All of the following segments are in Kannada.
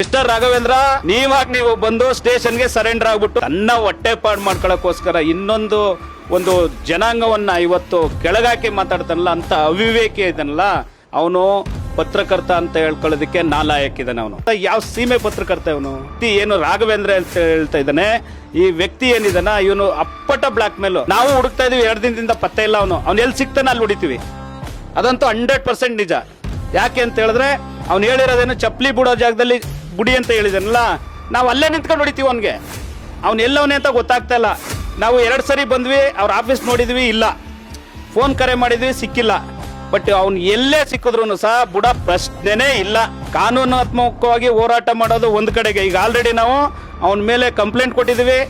ಮಿಸ್ಟರ್ ರಾಘವೇಂದ್ರ, ನೀವು ಬಂದು ಸ್ಟೇಷನ್ಗೆ ಸರೆಂಡರ್ ಆಗ್ಬಿಟ್ಟು ನನ್ನ ಹೊಟ್ಟೆ ಪಾಡು ಮಾಡ್ಕೊಳಕ್ಕೋಸ್ಕರ ಇನ್ನೊಂದು ಒಂದು ಜನಾಂಗವನ್ನ ಇವತ್ತು ಕೆಳಗಾಕಿ ಮಾತಾಡ್ತಾನಲ್ಲ, ಅಂತ ಅವಿವೇಕಿ ಇದನ್ನಲ್ಲ ಅವನು. ಪತ್ರಕರ್ತ ಅಂತ ಹೇಳ್ಕೊಳ್ಳೋದಕ್ಕೆ ನಾಲಾಯಕ್ಕಿದ್ದಾನೆ ಅವನು. ಯಾವ ಸೀಮೆ ಪತ್ರಕರ್ತ ಇವನು? ಏನು ರಾಘವೇಂದ್ರ ಅಂತ ಹೇಳ್ತಾ ಇದ್ದಾನೆ. ಈ ವ್ಯಕ್ತಿ ಏನಿದಾನ ಇವನು ಅಪ್ಪಟ ಬ್ಲಾಕ್ ಮೇಲ್. ನಾವು ಹುಡುಕ್ತಾ ಇದೀವಿ 2 ದಿನದಿಂದ ಪತ್ತೆ ಇಲ್ಲ. ಅವ್ನು ಎಲ್ಲಿ ಸಿಗ್ತಾನೆ ಅಲ್ಲಿ ಹೊಡಿತೀವಿ. ಅದಂತೂ 100% ನಿಜ. ಯಾಕೆ ಅಂತ ಹೇಳಿದ್ರೆ ಅವ್ನು ಹೇಳಿರೋದೇನು, ಚಪ್ಪಲಿ ಬಿಡೋ ಜಾಗದಲ್ಲಿ ಬುಡಿ ಅಂತ ಹೇಳಿದಾನಲ್ಲ, ನಾವು ಅಲ್ಲೇ ನಿಂತ್ಕೊಂಡು ಹೊಡಿತೀವಿ ಅವನಿಗೆ. ಅವ್ನು ಎಲ್ಲವನೇ ಅಂತ ಗೊತ್ತಾಗ್ತಾ ಇಲ್ಲ. ನಾವು 2 ಸರಿ ಬಂದ್ವಿ, ಅವ್ರ ಆಫೀಸ್ ನೋಡಿದ್ವಿ, ಇಲ್ಲ. ಫೋನ್ ಕರೆ ಮಾಡಿದ್ವಿ, ಸಿಕ್ಕಿಲ್ಲ. ಬಟ್ ಅವ್ನು ಎಲ್ಲೇ ಸಿಕ್ಕಿದ್ರು ಸಹ ಬುಡ ಪ್ರಶ್ನೆನೇ ಇಲ್ಲ. ಕಾನೂನಾತ್ಮಕವಾಗಿ ಹೋರಾಟ ಮಾಡೋದು ಒಂದು ಕಡೆಗೆ. ಈಗ ಆಲ್ರೆಡಿ ನಾವು ಅವನ ಮೇಲೆ ಕಂಪ್ಲೇಂಟ್ ಕೊಟ್ಟಿದ್ದೀವಿ,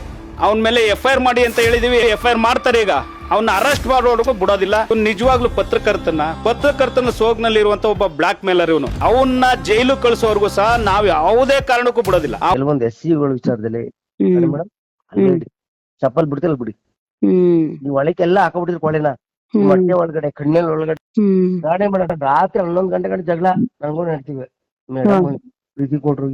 ಅವನ ಮೇಲೆ FIR ಮಾಡಿ ಅಂತ ಹೇಳಿದೀವಿ. FIR ಮಾಡ್ತಾರೆ. ಈಗ ಅವನ್ನ ಅರೆಸ್ಟ್ ಮಾಡೋದಕ್ಕೂ ಬಿಡೋದಿಲ್ಲ. ನಿಜವಾಗ್ಲೂ ಪತ್ರಕರ್ತನ ಸೋಗ್ನಲ್ಲಿರುವಂತ ಒಬ್ಬ ಬ್ಲಾಕ್ ಮೇಲರ್ ಇವನು. ಅವನ್ನ ಜೈಲು ಕಳಿಸೋವರೆಗೂ ಸಹ ನಾವು ಯಾವುದೇ ಕಾರಣಕ್ಕೂ ಬಿಡೋದಿಲ್ಲ. ಕೆಲವೊಂದು SCಗಳ ವಿಚಾರದಲ್ಲಿ ಮೇಡಮ್ ಚಪ್ಪಲ್ ಬಿಡ್ತಿಲ್ಲ ಬಿಡಿ, ನೀವು ಒಳಕ್ಕೆಲ್ಲ ಹಾಕೊಂಡ್ಬಿಟ್ಟಿದ್ರು ಕೊಳೆನ ಹೊಟ್ಟೆ ಒಳಗಡೆ, ಕಣ್ಣೆಲ್ಲ ಒಳಗಡೆ. ಗಾಡಿ ಮಾಡ ರಾತ್ರಿ 11 ಗಂಟೆ ಗಂಟೆ ಜಗಳ ನಂಗೂ ನಡ್ತೀವಿ. ಮೇಡಮ್ ಪ್ರೀತಿ ಕೊಟ್ರು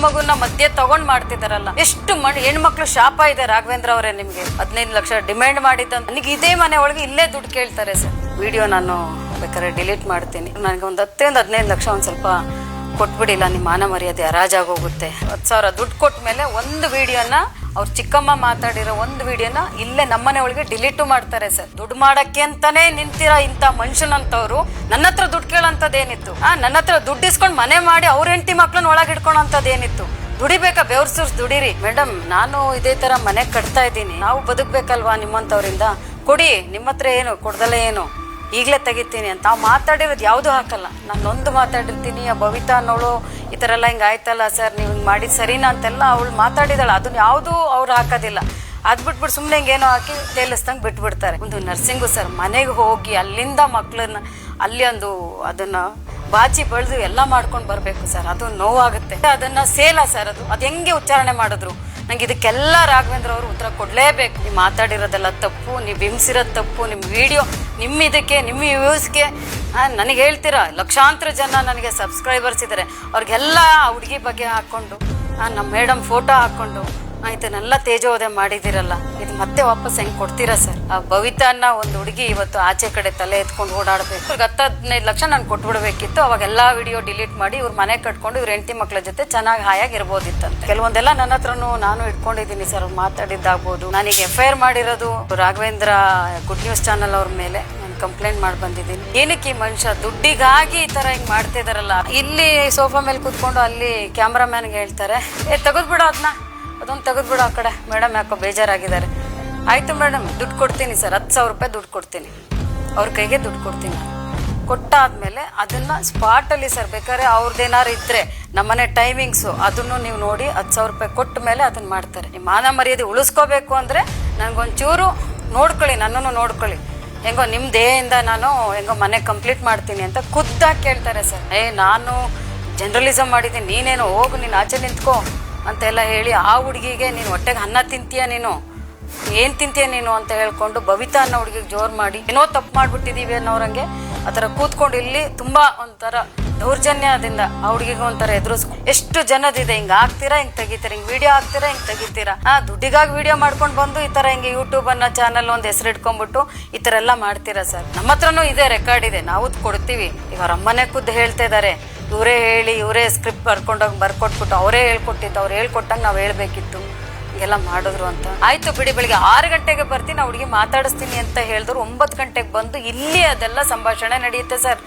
ಮಗುನ ಮಧ್ಯೆ ತಗೊಂಡ್ ಮಾಡ್ತಿದಾರಲ್ಲ. ಎಷ್ಟು ಹೆಣ್ಮಕ್ಳು ಶಾಪ ಇದೆ ರಾಘವೇಂದ್ರ ಅವರೇ. ನಿಮ್ಗೆ 15 ಲಕ್ಷ ಡಿಮ್ಯಾಂಡ್ ಮಾಡಿದ್ದಂತ ನನಗೆ ಇದೇ ಮನೆ ಒಳಗೆ ಇಲ್ಲೇ ದುಡ್ಡು ಕೇಳ್ತಾರೆ ಸರ್. ವಿಡಿಯೋ ನಾನು ಬೇಕಾದ್ರೆ ಡಿಲೀಟ್ ಮಾಡ್ತೀನಿ. ನನಗೆ ಒಂದು 15 ಲಕ್ಷ ಒಂದ್ ಸ್ವಲ್ಪ ಕೊಟ್ಬಿಡಿಲ್ಲ, ನಿಮ್ಮ ಮಾನ ಮರ್ಯಾದೆ ಹರಾಜಾಗೋಗುತ್ತೆ. 10,000 ದುಡ್ಡು ಕೊಟ್ಟ ಮೇಲೆ ಒಂದು ವಿಡಿಯೋನ ಅವ್ರ ಚಿಕ್ಕಮ್ಮ ಮಾತಾಡಿರೋ ಒಂದು ವಿಡಿಯೋನ ಇಲ್ಲೇ ನಮ್ಮನೆ ಒಳಗೆ ಡಿಲೀಟು ಮಾಡ್ತಾರೆ ಸರ್. ದುಡ್ಡು ಮಾಡಕ್ಕೆ ಅಂತಾನೆ ನಿಂತಿರೋ ಇಂಥ ಮನುಷ್ಯನಂತವ್ರು ನನ್ನ ಹತ್ರ ದುಡ್ಡು ಕೇಳೋಂಥದ್ದೇನಿತ್ತು? ನನ್ನ ಹತ್ರ ದುಡ್ಡು ಇಸ್ಕೊಂಡು ಮನೆ ಮಾಡಿ ಅವ್ರ ಹೆಂಡತಿ ಮಕ್ಳನ್ನ ಒಳಗೆ ಇಟ್ಕೊಳೋಂಥದ್ದೇನಿತ್ತು? ದುಡಿಬೇಕಾ? ಬೆವರ್ಸೂರ್ಸ್ ದುಡೀರಿ ಮೇಡಮ್. ನಾನು ಇದೇ ತರ ಮನೆ ಕಟ್ತಾ ಇದ್ದೀನಿ, ನಾವು ಬದುಕ್ಬೇಕಲ್ವಾ ನಿಮ್ಮಂತವ್ರಿಂದ? ಕೊಡಿ, ನಿಮ್ಮ ಹತ್ರ ಏನು ಕೊಡ್ದಲೇ ಏನು, ಈಗಲೇ ತೆಗಿತೀನಿ ಅಂತ ನಾವು ಮಾತಾಡಿರೋದು ಯಾವುದು ಹಾಕಲ್ಲ. ನಾನೊಂದು ಮಾತಾಡಿರ್ತೀನಿ, ಆ ಭವಿತಾ ಅನ್ನೋಳು ಈ ಥರ ಎಲ್ಲ ಹಿಂಗೆ ಆಯ್ತಲ್ಲ ಸರ್, ನೀವು ಹಿಂಗೆ ಮಾಡಿದ್ದು ಸರಿನಾ ಅಂತೆಲ್ಲ ಅವಳು ಮಾತಾಡಿದಾಳೆ. ಅದನ್ನ ಯಾವುದೂ ಅವ್ರು ಹಾಕೋದಿಲ್ಲ. ಅದು ಬಿಟ್ಬಿಟ್ಟು ಸುಮ್ಮನೆ ಹಿಂಗೇನೋ ಹಾಕಿ ತೇಲಿಸ್ದಂಗೆ ಬಿಟ್ಬಿಡ್ತಾರೆ. ಒಂದು ನರ್ಸಿಂಗು ಸರ್, ಮನೆಗೆ ಹೋಗಿ ಅಲ್ಲಿಂದ ಮಕ್ಕಳನ್ನ ಅಲ್ಲಿ ಒಂದು ಅದನ್ನ ಬಾಚಿ ಬೆಳೆದು ಎಲ್ಲ ಮಾಡ್ಕೊಂಡು ಬರಬೇಕು ಸರ್. ಅದು ನೋವಾಗುತ್ತೆ. ಅದನ್ನ ಸೇಲ ಸರ್, ಅದು ಹೆಂಗೆ ಉಚ್ಚಾರಣೆ ಮಾಡಿದ್ರು. ನಂಗೆ ಇದಕ್ಕೆಲ್ಲ ರಾಘವೇಂದ್ರ ಅವರು ಉತ್ತರ ಕೊಡಲೇಬೇಕು. ನೀವು ಮಾತಾಡಿರೋದೆಲ್ಲ ತಪ್ಪು, ನೀವು ಹಿಂಸಿರೋದು ತಪ್ಪು. ನಿಮ್ಮ ವಿಡಿಯೋ ನಿಮ್ಮ ಇದಕ್ಕೆ, ನಿಮ್ಮ ವ್ಯೂಸ್ಗೆ ನನಗೆ ಹೇಳ್ತೀರಾ, ಲಕ್ಷಾಂತರ ಜನ ನನಗೆ ಸಬ್ಸ್ಕ್ರೈಬರ್ಸ್ ಇದ್ದಾರೆ. ಅವ್ರಿಗೆಲ್ಲ ಹುಡುಗಿ ಬಗ್ಗೆ ಹಾಕ್ಕೊಂಡು ನಮ್ಮ ಮೇಡಮ್ ಫೋಟೋ ಹಾಕ್ಕೊಂಡು ಇದನ್ನೆಲ್ಲ ತೇಜೋವಧೆ ಮಾಡಿದಿರಲ್ಲ, ಇದು ಮತ್ತೆ ವಾಪಸ್ ಹೆಂಗೆ ಕೊಡ್ತೀರಾ ಸರ್? ಆ ಭವಿತಾ ಅನ್ನೋ ಒಂದು ಹುಡುಗಿ ಇವತ್ತು ಆಚೆ ಕಡೆ ತಲೆ ಎತ್ಕೊಂಡು ಓಡಾಡಬೇಕು. 10-15 ಲಕ್ಷ ನಾನು ಕೊಟ್ಬಿಡ್ಬೇಕಿತ್ತು. ಅವಾಗೆಲ್ಲ ವಿಡಿಯೋ ಡಿಲೀಟ್ ಮಾಡಿ ಇವ್ರ ಮನೆ ಕಟ್ಕೊಂಡು ಇವ್ರ ಹೆಂಡತಿ ಮಕ್ಳ ಜೊತೆ ಚೆನ್ನಾಗಿ ಹಾಯಾಗಿ ಇರ್ಬೋದಿತ್ತಂತೆ. ಕೆಲವೊಂದೆಲ್ಲ ನನ್ನ ಹತ್ರನು ನಾನು ಇಟ್ಕೊಂಡಿದ್ದೀನಿ ಸರ್. ಮಾತಾಡಿದ್ದಾಗ್ಬೋದು. ನಾನೀಗ FIR ಮಾಡಿರೋದು ರಾಘವೇಂದ್ರ ಗುಡ್ ನ್ಯೂಸ್ ಚಾನಲ್ ಅವ್ರ ಮೇಲೆ ನಾನು ಕಂಪ್ಲೇಂಟ್ ಮಾಡಿ ಬಂದಿದ್ದೀನಿ. ಏನಕ್ಕೆ ಈ ಮನುಷ್ಯ ದುಡ್ಡಿಗಾಗಿ ಈ ತರ ಹಿಂಗ್ ಮಾಡ್ತಿದಾರಲ್ಲ. ಇಲ್ಲಿ ಸೋಫಾ ಮೇಲೆ ಕುತ್ಕೊಂಡು ಅಲ್ಲಿ ಕ್ಯಾಮ್ರಾಮ್ಯಾನ್ಗೆ ಹೇಳ್ತಾರೆ, ತೆಗೆದ್ಬಿಡೋ ಅದೊಂದು ತೆಗೆದ್ಬಿಡು ಆ ಕಡೆ. ಮೇಡಮ್ ಯಾಕೋ ಬೇಜಾರಾಗಿದ್ದಾರೆ. ಆಯ್ತು ಮೇಡಮ್, ದುಡ್ಡು ಕೊಡ್ತೀನಿ ಸರ್, 10,000 ರೂಪಾಯಿ ದುಡ್ಡು ಕೊಡ್ತೀನಿ, ಅವ್ರ ಕೈಗೆ ದುಡ್ಡು ಕೊಡ್ತೀನಿ. ಕೊಟ್ಟಾದ್ಮೇಲೆ ಅದನ್ನ ಸ್ಪಾಟಲ್ಲಿ ಸರ್, ಬೇಕಾದ್ರೆ ಅವ್ರದ್ದೇನಾರು ಇದ್ರೆ ನಮ್ಮನೆ ಟೈಮಿಂಗ್ಸು ಅದನ್ನು ನೀವು ನೋಡಿ 10,000 ರೂಪಾಯಿ ಕೊಟ್ಟ ಮೇಲೆ ಅದನ್ನ ಮಾಡ್ತಾರೆ. ನಿಮ್ಮ ಮಾನ ಮರ್ಯಾದೆ ಉಳಿಸ್ಕೋಬೇಕು ಅಂದ್ರೆ ನನಗೊಂಚೂರು ನೋಡ್ಕೊಳ್ಳಿ, ನನ್ನನ್ನು ನೋಡ್ಕೊಳ್ಳಿ. ಹೆಂಗೋ ನಿಮ್ಮ ದೇಹದಿಂದ ನಾನು ಹೆಂಗೋ ಮನೆ ಕಂಪ್ಲೀಟ್ ಮಾಡ್ತೀನಿ ಅಂತ ಖುದ್ದಾಗಿ ಕೇಳ್ತಾರೆ ಸರ್. ನಾನು ಜರ್ನಲಿಸಮ್ ಮಾಡಿದ್ದೀನಿ, ನೀನೇನು ಹೋಗು, ನೀನು ಆಚೆ ನಿಂತ್ಕೋ ಅಂತೆಲ್ಲ ಹೇಳಿ ಆ ಹುಡುಗಿಗೆ ನೀನು ಹೊಟ್ಟೆಗೆ ಅನ್ನ ತಿಂತೀಯ, ನೀನು ಏನು ತಿಂತೀಯ ನೀನು ಅಂತ ಹೇಳ್ಕೊಂಡು ಭವಿತಾ ಅನ್ನೋ ಹುಡುಗಿಗೆ ಜೋರು ಮಾಡಿ ಏನೋ ತಪ್ಪು ಮಾಡ್ಬಿಟ್ಟಿದೀವಿ ಅನ್ನೋರಂಗೆ ಆ ಥರ ಕೂತ್ಕೊಂಡು ಇಲ್ಲಿ ತುಂಬಾ ಒಂಥರ ದೌರ್ಜನ್ಯದಿಂದ ಆ ಹುಡುಗಿಗೆ ಒಂಥರ ಎದುರಿಸ್ಕೊಂಡು ಎಷ್ಟು ಜನದಿದೆ. ಹಿಂಗೆ ಆಗ್ತೀರಾ, ಹಿಂಗೆ ತೆಗಿತೀರಾ, ಹಿಂಗೆ ವಿಡಿಯೋ ಹಾಕ್ತೀರಾ, ಹಿಂಗೆ ತೆಗಿತೀರಾ. ದುಡ್ಡಿಗಾಗಿ ವಿಡಿಯೋ ಮಾಡ್ಕೊಂಡು ಬಂದು ಈ ಥರ ಹಿಂಗೆ ಯೂಟ್ಯೂಬ್ ಅನ್ನೋ ಚಾನಲ್ ಒಂದು ಹೆಸರು ಇಟ್ಕೊಂಡ್ಬಿಟ್ಟು ಈ ಥರ ಎಲ್ಲ ಮಾಡ್ತೀರಾ ಸರ್. ನಮ್ಮ ಹತ್ರನೂ ಇದೆ, ರೆಕಾರ್ಡ್ ಇದೆ, ನಾವು ಕೊಡ್ತೀವಿ. ಈಗ ಅವ್ರ ಅಮ್ಮನೇ ಖುದ್ದು ಹೇಳ್ತಾ ಇದ್ದಾರೆ, ಇವರೇ ಹೇಳಿ ಇವರೇ ಸ್ಕ್ರಿಪ್ಟ್ ಬರ್ಕೊಟ್ಬಿಟ್ಟು ಅವರೇ ಹೇಳ್ಕೊಟ್ಟಿದ್ದು, ಅವ್ರು ಹೇಳ್ಕೊಟ್ಟಂಗೆ ನಾವು ಹೇಳ್ಬೇಕಿತ್ತು, ಹಿಂಗೆಲ್ಲ ಮಾಡಿದ್ರು ಅಂತ. ಆಯ್ತು ಬಿಡಿ, ಬೆಳಿಗ್ಗೆ 6 ಗಂಟೆಗೆ ಬರ್ತೀನಿ, ಆ ಹುಡುಗಿ ಮಾತಾಡಿಸ್ತೀನಿ ಅಂತ ಹೇಳಿದ್ರು. 9 ಗಂಟೆಗೆ ಬಂದು ಇಲ್ಲಿ ಅದೆಲ್ಲ ಸಂಭಾಷಣೆ ನಡೆಯುತ್ತೆ ಸರ್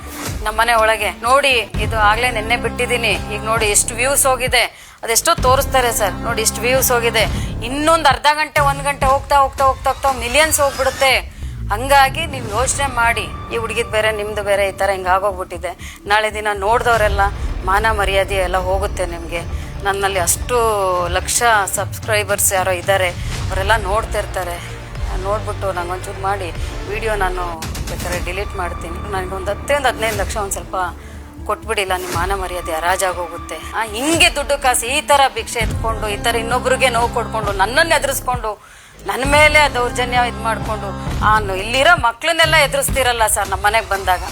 ನಮ್ಮನೆ ಒಳಗೆ. ನೋಡಿ, ಇದು ಆಗ್ಲೇ ನೆನ್ನೆ ಬಿಟ್ಟಿದ್ದೀನಿ, ಈಗ ನೋಡಿ ಎಷ್ಟು ವ್ಯೂಸ್ ಹೋಗಿದೆ, ಅದೆಷ್ಟೋ ತೋರಿಸ್ತಾರೆ ಸರ್. ನೋಡಿ ಇಷ್ಟು ವ್ಯೂಸ್ ಹೋಗಿದೆ, ಇನ್ನೊಂದು ಅರ್ಧ ಗಂಟೆ 1 ಗಂಟೆ ಹೋಗ್ತಾ ಹೋಗ್ತಾ ಹೋಗ್ತಾ ಹೋಗ್ತಾ ಮಿಲಿಯನ್ಸ್ ಹೋಗ್ಬಿಡುತ್ತೆ. ಹಂಗಾಗಿ ನೀವು ಯೋಚನೆ ಮಾಡಿ, ಈ ಹುಡುಗಿದ್ ಬೇರೆ ನಿಮ್ದು ಬೇರೆ ಈ ಥರ ಹಿಂಗೆ ಆಗೋಗ್ಬಿಟ್ಟಿದೆ. ನಾಳೆ ದಿನ ನೋಡಿದವರೆಲ್ಲ ಮಾನ ಮರ್ಯಾದೆ ಎಲ್ಲ ಹೋಗುತ್ತೆ ನಿಮಗೆ. ನನ್ನಲ್ಲಿ ಅಷ್ಟು ಲಕ್ಷ ಸಬ್ಸ್ಕ್ರೈಬರ್ಸ್ ಯಾರೋ ಇದ್ದಾರೆ, ಅವರೆಲ್ಲ ನೋಡ್ತಿರ್ತಾರೆ. ನೋಡ್ಬಿಟ್ಟು ನಂಗೊಂಚೂರು ಮಾಡಿ ವಿಡಿಯೋ ನಾನು ಬೇಕಾದ್ರೆ ಡಿಲೀಟ್ ಮಾಡ್ತೀನಿ. ನನಗೊಂದು 10-15 ಲಕ್ಷ ಒಂದು ಸ್ವಲ್ಪ ಕೊಟ್ಬಿಡಿಲ್ಲ, ನಿಮ್ಮ ಮಾನ ಮರ್ಯಾದೆ ಹರಾಜಾಗೋಗುತ್ತೆ. ಹಿಂಗೆ ದುಡ್ಡು ಕಾಸು ಈ ಥರ ಭಿಕ್ಷೆ ಎತ್ಕೊಂಡು ಈ ಥರ ಇನ್ನೊಬ್ರಿಗೆ ನೋವು ಕೊಡ್ಕೊಂಡು ನನ್ನನ್ನು ಎದುರಿಸ್ಕೊಂಡು ನನ್ನ ಮೇಲೆ ದೌರ್ಜನ್ಯ ಇದು ಮಾಡಿಕೊಂಡು ಇಲ್ಲಿರೋ ಮಕ್ಳನ್ನೆಲ್ಲ ಎದುರಿಸ್ತಿರಲ್ಲ ಸರ್ ನಮ್ಮ ಮನೆಗೆ ಬಂದಾಗ.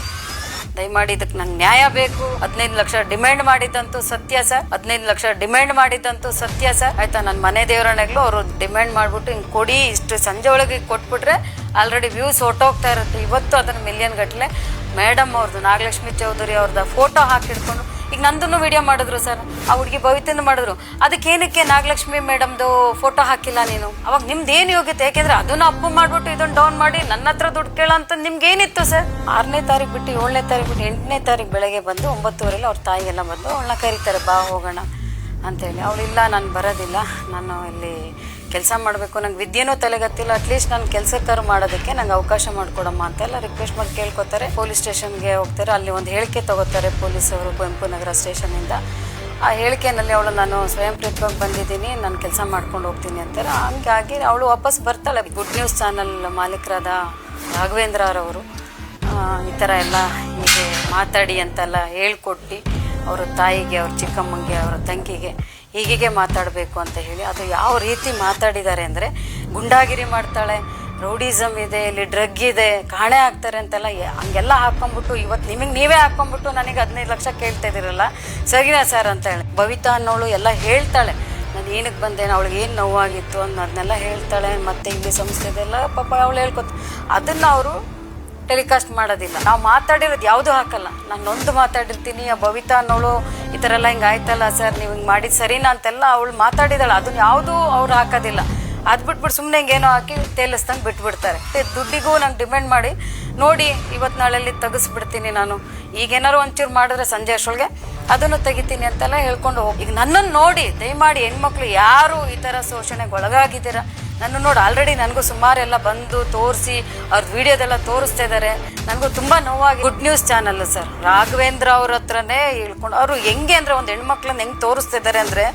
ದಯಮಾಡಿ ಇದಕ್ಕೆ ನಂಗೆ ನ್ಯಾಯ ಬೇಕು. 15 ಲಕ್ಷ ಡಿಮ್ಯಾಂಡ್ ಮಾಡಿದ್ದಂತೂ ಸತ್ಯ ಸರ್. 15 ಲಕ್ಷ ಡಿಮ್ಯಾಂಡ್ ಮಾಡಿದ್ದಂತೂ ಸತ್ಯ ಸರ್. ಆಯ್ತಾ, ನನ್ನ ಮನೆ ದೇವರನೆಗ್ಲು ಅವರು ಡಿಮ್ಯಾಂಡ್ ಮಾಡ್ಬಿಟ್ಟು ಹಿಂಗೆ ಕೊಡಿ, ಇಷ್ಟು ಸಂಜೆ ಒಳಗೆ ಕೊಟ್ಬಿಟ್ರೆ ಆಲ್ರೆಡಿ ವ್ಯೂಸ್ ಹೊಟ್ಟೋಗ್ತಾ ಇರುತ್ತೆ. ಇವತ್ತು ಅದನ್ನ ಮಿಲಿಯನ್ ಗಟ್ಟಲೆ ಮೇಡಮ್ ಅವ್ರದ್ದು, ನಾಗಲಕ್ಷ್ಮಿ ಚೌಧರಿ ಅವ್ರದ್ದು ಫೋಟೋ ಹಾಕಿಡ್ಕೊಂಡು, ಈಗ ನಂದನ್ನು ವಿಡಿಯೋ ಮಾಡಿದ್ರು ಸರ್, ಆ ಹುಡುಗಿ ಭವಿತಿಂದ ಮಾಡಿದ್ರು. ಅದಕ್ಕೇನಕ್ಕೆ ನಾಗಲಕ್ಷ್ಮಿ ಮೇಡಮ್ದು ಫೋಟೋ ಹಾಕಿಲ್ಲ ನೀನು? ಅವಾಗ ನಿಮ್ದು ಏನು ಯೋಗ್ಯತೆ? ಯಾಕೆಂದ್ರೆ ಅದನ್ನ ಅಪ್ಪು ಮಾಡ್ಬಿಟ್ಟು ಇದನ್ನ ಡೌನ್ ಮಾಡಿ ನನ್ನ ಹತ್ರ ದುಡ್ಡು ಕೇಳಂತ ನಿಮ್ಗೆ ಏನಿತ್ತು ಸರ್? 6ನೇ ತಾರೀಕು ಬಿಟ್ಟು 7ನೇ ತಾರೀಕು ಬಿಟ್ಟು 8ನೇ ತಾರೀಕು ಬೆಳಗ್ಗೆ ಬಂದು 9:30 ಅವ್ರ ತಾಯಿ ಎಲ್ಲ ಬಂದು ಅವಳನ್ನ ಕರೀತಾರೆ, ಬಾ ಹೋಗೋಣ ಅಂತೇಳಿ. ಅವಳಿಲ್ಲ, ನಾನು ಬರೋದಿಲ್ಲ, ನಾನು ಇಲ್ಲಿ ಕೆಲಸ ಮಾಡಬೇಕು, ನಂಗೆ ವಿದ್ಯೆನೂ ತಲೆಗತ್ತಿಲ್ಲ, ಅಟ್ಲೀಸ್ಟ್ ನಾನು ಕೆಲಸಕ್ಕಾರು ಮಾಡೋದಕ್ಕೆ ನಂಗೆ ಅವಕಾಶ ಮಾಡಿಕೊಡಮ್ಮ ಅಂತೆಲ್ಲ ರಿಕ್ವೆಸ್ಟ್ ಮಾಡಿ ಕೇಳ್ಕೊತಾರೆ. ಪೊಲೀಸ್ ಸ್ಟೇಷನ್ಗೆ ಹೋಗ್ತಾರೆ, ಅಲ್ಲಿ ಒಂದು ಹೇಳಿಕೆ ತಗೋತಾರೆ ಪೊಲೀಸವರು ಕುವೆಂಪು ನಗರ ಸ್ಟೇಷನಿಂದ. ಆ ಹೇಳಿಕೆನಲ್ಲಿ ಅವಳು ನಾನು ಸ್ವಯಂ ಪ್ರೇರಿತವಾಗಿ ಬಂದಿದ್ದೀನಿ, ನಾನು ಕೆಲಸ ಮಾಡ್ಕೊಂಡು ಹೋಗ್ತೀನಿ ಅಂತಾರೆ. ಹಂಗಾಗಿ ಅವಳು ವಾಪಸ್ ಬರ್ತಾಳೆ. ಗುಡ್ ನ್ಯೂಸ್ ಚಾನಲ್ ಮಾಲೀಕರಾದ ರಾಘವೇಂದ್ರ ಅವರವರು ಈ ಥರ ಎಲ್ಲ ಹೀಗೆ ಮಾತಾಡಿ ಅಂತೆಲ್ಲ ಹೇಳ್ಕೊಟ್ಟು ಅವ್ರ ತಾಯಿಗೆ, ಅವ್ರ ಚಿಕ್ಕಮ್ಮಂಗೆ, ಅವರ ತಂಗಿಗೆ ಹೀಗೆ ಮಾತಾಡಬೇಕು ಅಂತ ಹೇಳಿ, ಅದು ಯಾವ ರೀತಿ ಮಾತಾಡಿದ್ದಾರೆ ಅಂದರೆ, ಗುಂಡಾಗಿರಿ ಮಾಡ್ತಾಳೆ, ರೌಡಿಸಮ್ ಇದೆ, ಇಲ್ಲಿ ಡ್ರಗ್ ಇದೆ, ಕಾಣೆ ಆಗ್ತಾರೆ ಅಂತೆಲ್ಲ ಹಂಗೆಲ್ಲ ಹಾಕೊಂಡ್ಬಿಟ್ಟು ಇವತ್ತು ನಿಮಗೆ ನೀವೇ ಹಾಕೊಂಡ್ಬಿಟ್ಟು ನನಗೆ 15 ಲಕ್ಷ ಕೇಳ್ತಾ ಇದ್ದೀರಲ್ಲ, ಸರಿನಾ ಸರ್ ಅಂತ ಹೇಳಿ. ಭವಿತಾ ಅನ್ನೋಳು ಎಲ್ಲ ಹೇಳ್ತಾಳೆ, ನಾನು ಏನಕ್ಕೆ ಬಂದೆ, ಅವಳಿಗೆ ಏನು ನೋವಾಗಿತ್ತು ಅನ್ನೋದನ್ನೆಲ್ಲ ಹೇಳ್ತಾಳೆ. ಮತ್ತು ಇಲ್ಲಿ ಸಂಸ್ಥೆ ಇದೆಲ್ಲ ಪಾಪ ಅವಳು ಹೇಳ್ಕೊತ, ಅದನ್ನು ಅವರು ಟೆಲಿಕಾಸ್ಟ್ ಮಾಡೋದಿಲ್ಲ. ನಾವು ಮಾತಾಡಿರೋದು ಯಾವುದು ಹಾಕಲ್ಲ. ನಾನು ಒಂದು ಮಾತಾಡಿರ್ತೀನಿ, ಆ ಭವಿತಾ ಅನ್ನೋಳು ಈ ಥರ ಎಲ್ಲ ಹಿಂಗೆ ಆಯ್ತಲ್ಲ ಸರ್, ನೀವು ಹಿಂಗೆ ಮಾಡಿದ್ದು ಸರಿನಾ ಅಂತೆಲ್ಲ ಅವಳು ಮಾತಾಡಿದಾಳೆ, ಅದನ್ನ ಯಾವುದೂ ಅವ್ರು ಹಾಕೋದಿಲ್ಲ. ಅದು ಬಿಟ್ಬಿಟ್ಟು ಸುಮ್ಮನೆ ಹಿಂಗೇನೋ ಹಾಕಿ ತೇಲಿಸ್ದಂಗೆ ಬಿಟ್ಬಿಡ್ತಾರೆ. ದುಡ್ಡಿಗೂ ನಂಗೆ ಡಿಮ್ಯಾಂಡ್ ಮಾಡಿ ನೋಡಿ, ಇವತ್ತು ನಾಳೆಲ್ಲಿ ತೆಗಿಸ್ಬಿಡ್ತೀನಿ ನಾನು, ಈಗೇನಾರು ಒಂಚೂರು ಮಾಡಿದ್ರೆ ಸಂಜೆ ಅಷ್ಟೊಳಗೆ ಅದನ್ನು ತೆಗಿತೀನಿ ಅಂತೆಲ್ಲ ಹೇಳ್ಕೊಂಡು ಹೋಗಿ. ಈಗ ನನ್ನನ್ನು ನೋಡಿ ದಯಮಾಡಿ ಹೆಣ್ಮಕ್ಳು ಯಾರು ಈ ಥರ ಶೋಷಣೆಗೆ ಒಳಗಾಗಿದ್ದೀರಾ, ನನ್ನ ನೋಡಿ ಆಲ್ರೆಡಿ ನನಗೂ ಸುಮಾರೆಲ್ಲ ಬಂದು ತೋರಿಸಿ ಅವ್ರ ವಿಡಿಯೋದೆಲ್ಲ ತೋರಿಸ್ತಾ ಇದ್ದಾರೆ. ನನಗೂ ತುಂಬ ನೋವಾಗಿ. Good news channel sir, Raghavendra ಅವ್ರ ಹತ್ರನೇ ಹೇಳ್ಕೊಂಡು ಅವರು ಹೆಂಗೆ ಅಂದರೆ ಒಂದು ಹೆಣ್ಮಕ್ಳನ್ನ ಹೆಂಗೆ ತೋರಿಸ್ತಾ ಇದ್ದಾರೆ ಅಂದರೆ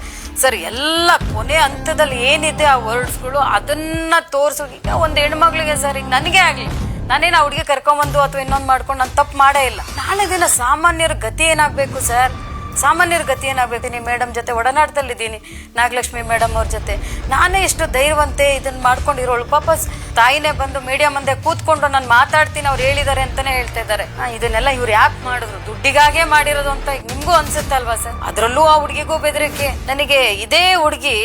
ಸರ್, ಎಲ್ಲ ಕೊನೆ ಹಂತದಲ್ಲಿ ಏನಿದೆ ಆ ವರ್ಡ್ಸ್ಗಳು ಅದನ್ನು ತೋರಿಸೋ. ಈಗ ಒಂದು ಹೆಣ್ಮಕ್ಳಿಗೆ ಸರ್, ಈಗ ನನಗೇ ಆಗಲಿ, ನಾನೇನು ಆ ಹುಡುಗಿ ಕರ್ಕೊಂಬಂದು ಅಥವಾ ಇನ್ನೊಂದು ಮಾಡ್ಕೊಂಡು ನಾನು ತಪ್ಪು ಮಾಡೇ ಇಲ್ಲ. ನಾಳೆ ದಿನ ಸಾಮಾನ್ಯರ ಗತಿ ಏನಾಗಬೇಕು ಸರ್? ಸಾಮಾನ್ಯರ ಗತಿ ಏನಾಗಬೇಕು? ನೀವು ಮೇಡಮ್ ಜೊತೆ ಒಡನಾಟದಲ್ಲಿದ್ದೀನಿ, ನಾಗಲಕ್ಷ್ಮಿ ಮೇಡಮ್ ಅವ್ರ ಜೊತೆ. ನಾನೇ ಎಷ್ಟು ಧೈರ್ಯವಂತೆ ಇದನ್ನು ಮಾಡ್ಕೊಂಡಿರೋಳು. ಪಾಪ ತಾಯಿನೇ ಬಂದು ಮೀಡಿಯಾ ಮುಂದೆ ಕೂತ್ಕೊಂಡು ನಾನು ಮಾತಾಡ್ತೀನಿ, ಅವ್ರು ಹೇಳಿದ್ದಾರೆ ಅಂತಾನೆ ಹೇಳ್ತಾ ಇದ್ದಾರೆ. ಇದನ್ನೆಲ್ಲ ಇವ್ರು ಯಾಕೆ ಮಾಡಿದ್ರು? ದುಡ್ಡಿಗಾಗೆ ಮಾಡಿರೋದು ಅಂತ ಈಗ ನಿಮ್ಗೂ ಅನ್ಸುತ್ತೆ ಅಲ್ವಾ ಸರ್? ಅದರಲ್ಲೂ ಆ ಹುಡುಗಿಗೂ ಬೆದರಿಕೆ. ನನಗೆ ಇದೇ ಹುಡುಗಿ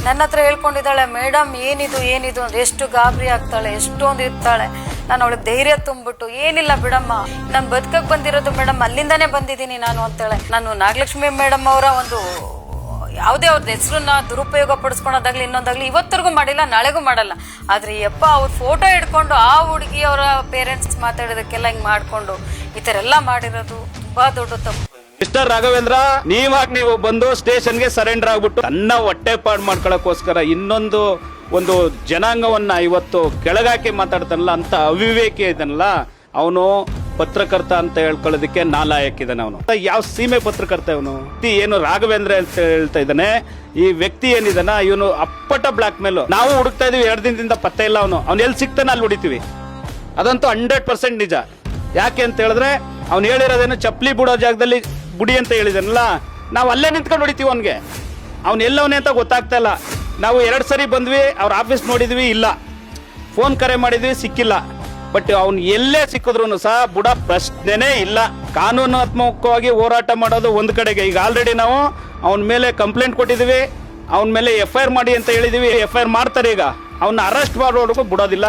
ನನ್ನ ಹತ್ರ ಹೇಳ್ಕೊಂಡಿದ್ದಾಳೆ, ಮೇಡಮ್ ಏನಿದು ಅಂದ್ರೆ ಎಷ್ಟು ಗಾಬರಿ ಆಗ್ತಾಳೆ, ಎಷ್ಟೊಂದು ಇರ್ತಾಳೆ. ನಾನು ಅವಳಿಗೆ ಧೈರ್ಯ ತುಂಬಿಟ್ಟು, ಏನಿಲ್ಲ ಬಿಡಮ್ಮ, ನಾನು ಬದುಕಕ್ಕೆ ಬಂದಿರೋದು ಮೇಡಮ್, ಅಲ್ಲಿಂದಾನೇ ಬಂದಿದ್ದೀನಿ ನಾನು ಅಂತೇಳೆ. ನಾನು ನಾಗಲಕ್ಷ್ಮಿ ಮೇಡಮ್ ಅವರ ಒಂದು ಯಾವುದೇ ಅವ್ರದ್ದು ಹೆಸರನ್ನ ದುರುಪಯೋಗ ಪಡಿಸ್ಕೊಳೋದಾಗ್ಲಿ ಇನ್ನೊಂದಾಗ್ಲಿ ಇವತ್ತರೆಗೂ ಮಾಡಿಲ್ಲ, ನಾಳೆಗೂ ಮಾಡಲ್ಲ. ಆದ್ರೆ ಯಪ್ಪ ಅವ್ರ ಫೋಟೋ ಹಿಡ್ಕೊಂಡು ಆ ಹುಡುಗಿ ಅವರ ಪೇರೆಂಟ್ಸ್ ಮಾತಾಡೋದಕ್ಕೆಲ್ಲ ಹಿಂಗೆ ಮಾಡ್ಕೊಂಡು ಈ ಥರ ಎಲ್ಲ ಮಾಡಿರೋದು ತುಂಬಾ ದೊಡ್ಡ ತಪ್ಪು. ಮಿಸ್ಟರ್ ರಾಘವೇಂದ್ರ, ನೀವು ಬಂದು ಸ್ಟೇಷನ್ಗೆ ಸರೆಂಡರ್ ಆಗ್ಬಿಟ್ಟು ತನ್ನ ಹೊಟ್ಟೆ ಪಾಡು ಮಾಡ್ಕೊಳಕ್ಕೋಸ್ಕರ ಇನ್ನೊಂದು ಒಂದು ಜನಾಂಗವನ್ನ ಇವತ್ತು ಕೆಳಗಾಕಿ ಮಾತಾಡ್ತಾನಲ್ಲ, ಅಂತ ಅವಿವೇಕಿ ಇದನ್ನಲ್ಲ ಅವನು. ಪತ್ರಕರ್ತ ಅಂತ ಹೇಳ್ಕೊಳ್ಳೋದಕ್ಕೆ ನಾಲಾಯಕ್ಕಿದ್ದಾನೆ ಅವನು. ಯಾವ ಸೀಮೆ ಪತ್ರಕರ್ತ ಇವನು? ಏನು ರಾಘವೇಂದ್ರ ಅಂತ ಹೇಳ್ತಾ ಇದ್ದಾನೆ. ಈ ವ್ಯಕ್ತಿ ಏನಿದಾನ ಇವನು ಅಪ್ಪಟ ಬ್ಲಾಕ್ ಮೇಲ್. ನಾವು ಹುಡುಕ್ತಾ ಇದೀವಿ 2 ದಿನದಿಂದ ಪತ್ತೆ ಇಲ್ಲ. ಅವ್ನು ಎಲ್ಲಿ ಸಿಗ್ತಾನೆ ಅಲ್ಲಿ ಹೊಡಿತೀವಿ, ಅದಂತೂ 100% ನಿಜ. ಯಾಕೆ ಅಂತ ಹೇಳಿದ್ರೆ ಅವ್ನು ಹೇಳಿರೋದೇನು, ಚಪ್ಪಲಿ ಬಿಡೋ ಜಾಗದಲ್ಲಿ ಬುಡಿ ಅಂತ ಹೇಳಿದಾನಲ್ಲ, ನಾವು ಅಲ್ಲೇ ನಿಂತ್ಕೊಂಡು ಹೊಡಿತೀವಿ ಅವನಿಗೆ. ಅವ್ನು ಎಲ್ಲವನೇ ಅಂತ ಗೊತ್ತಾಗ್ತಾ ಇಲ್ಲ. ನಾವು 2 ಸರಿ ಬಂದ್ವಿ, ಅವ್ರ ಆಫೀಸ್ ನೋಡಿದ್ವಿ, ಇಲ್ಲ. ಫೋನ್ ಕರೆ ಮಾಡಿದ್ವಿ, ಸಿಕ್ಕಿಲ್ಲ. ಬಟ್ ಅವ್ನು ಎಲ್ಲೇ ಸಿಕ್ಕಿದ್ರು ಸಹ ಬುಡ ಪ್ರಶ್ನೆನೇ ಇಲ್ಲ. ಕಾನೂನಾತ್ಮಕವಾಗಿ ಹೋರಾಟ ಮಾಡೋದು ಒಂದು ಕಡೆಗೆ. ಈಗ ಆಲ್ರೆಡಿ ನಾವು ಅವನ ಮೇಲೆ ಕಂಪ್ಲೇಂಟ್ ಕೊಟ್ಟಿದ್ದೀವಿ, ಅವನ ಮೇಲೆ FIR ಮಾಡಿ ಅಂತ ಹೇಳಿದೀವಿ. FIR ಮಾಡ್ತಾರೆ. ಈಗ ಅವನ್ನ ಅರೆಸ್ಟ್ ಮಾಡೋವರೆಗೂ ಬಿಡೋದಿಲ್ಲ.